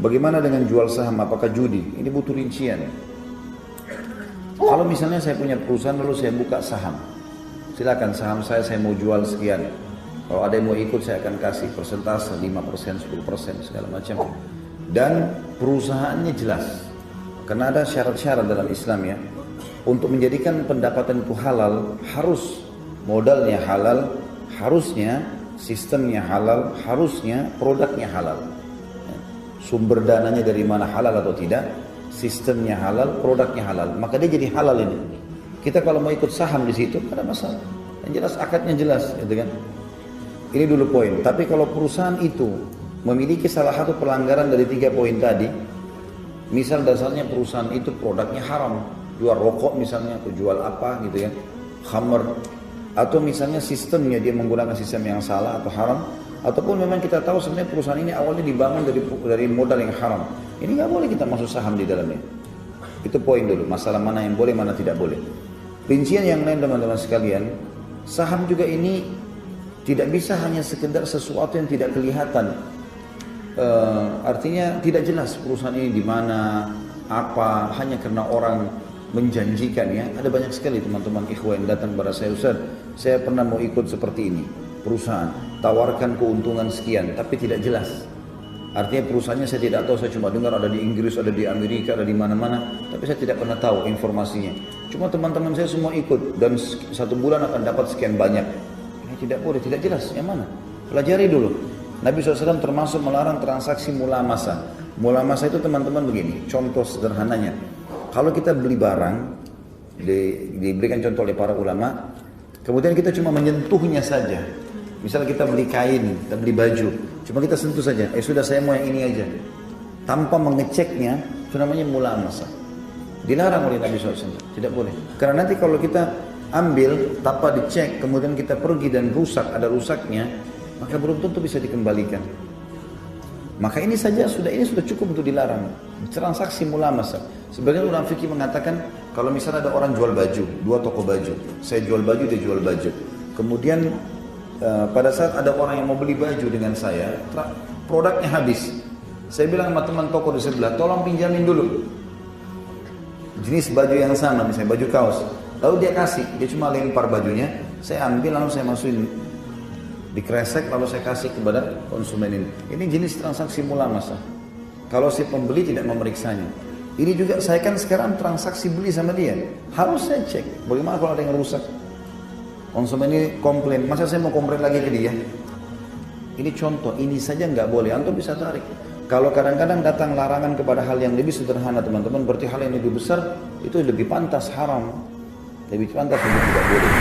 Bagaimana dengan jual saham? Apakah judi? Ini butuh rincian. Kalau misalnya saya punya perusahaan lalu saya buka saham, silakan saham saya mau jual sekian. Kalau ada yang mau ikut saya akan kasih persentase 5%, 10% segala macam. Dan perusahaannya jelas. Karena ada syarat-syarat dalam Islam ya. Untuk menjadikan pendapatan itu halal, harus modalnya halal, harusnya sistemnya halal, harusnya produknya halal. Sumber dananya dari mana halal atau tidak, sistemnya halal, produknya halal. Maka dia jadi halal ini. Kita kalau mau ikut saham di situ, tidak ada masalah. Yang jelas akadnya jelas, gitu kan. Ini dulu poin. Tapi kalau perusahaan itu memiliki salah satu pelanggaran dari 3 poin tadi, misal dasarnya perusahaan itu produknya haram, jual rokok misalnya, atau jual apa gitu ya, khamr, atau misalnya sistemnya dia menggunakan sistem yang salah atau haram, ataupun memang kita tahu sebenarnya perusahaan ini awalnya dibangun dari modal yang haram, ini nggak boleh kita masuk saham di dalamnya. Itu poin dulu, masalah mana yang boleh, mana tidak boleh. Rincian yang lain teman-teman sekalian, saham juga ini tidak bisa hanya sekedar sesuatu yang tidak kelihatan. Artinya tidak jelas perusahaan ini di mana, apa, hanya karena orang menjanjikan ya. Ada banyak sekali teman-teman ikhwan yang datang kepada saya, Ustaz, saya pernah mau ikut seperti ini, perusahaan tawarkan keuntungan sekian, tapi tidak jelas. Artinya perusahaannya saya tidak tahu, saya cuma dengar ada di Inggris, ada di Amerika, ada di mana-mana, tapi saya tidak pernah tahu informasinya. Cuma teman-teman saya semua ikut dan 1 bulan akan dapat sekian banyak. Ini tidak boleh, tidak jelas yang mana. Pelajari dulu. Nabi SAW termasuk melarang transaksi mulamasa. Mulamasa itu teman-teman begini, contoh sederhananya. Kalau kita beli barang, diberikan contoh oleh para ulama, kemudian kita cuma menyentuhnya saja. Misalnya kita beli kain, kita beli baju, cuma kita sentuh saja, sudah saya mau yang ini aja. Tanpa mengeceknya, itu namanya mulamasa. Dilarang oleh Nabi SAW, tidak boleh. Karena nanti kalau kita ambil, tanpa dicek, kemudian kita pergi dan rusak, ada rusaknya, maka belum tentu bisa dikembalikan. Maka ini saja sudah cukup untuk dilarang. Transaksi mulamasa. Sebagian ulama fikih mengatakan kalau misalnya ada orang jual baju, 2 toko baju, saya jual baju, dia jual baju. Kemudian pada saat ada orang yang mau beli baju dengan saya, produknya habis. Saya bilang sama teman toko di sebelah, tolong pinjamin dulu jenis baju yang sama, misalnya baju kaos. Lalu dia kasih, dia cuma lempar bajunya, saya ambil lalu saya masukin dikresek lalu saya kasih kepada konsumen ini. Ini jenis transaksi mulamasa. Kalau si pembeli tidak memeriksanya. Ini juga saya kan sekarang transaksi beli sama dia. Harus saya cek. Bagaimana kalau ada yang rusak? Konsumen ini komplain. Masa saya mau komplain lagi ke dia? Ini contoh. Ini saja nggak boleh. Antum bisa tarik. Kalau kadang-kadang datang larangan kepada hal yang lebih sederhana teman-teman. Berarti hal yang lebih besar itu lebih pantas haram. Lebih pantas lebih tidak boleh.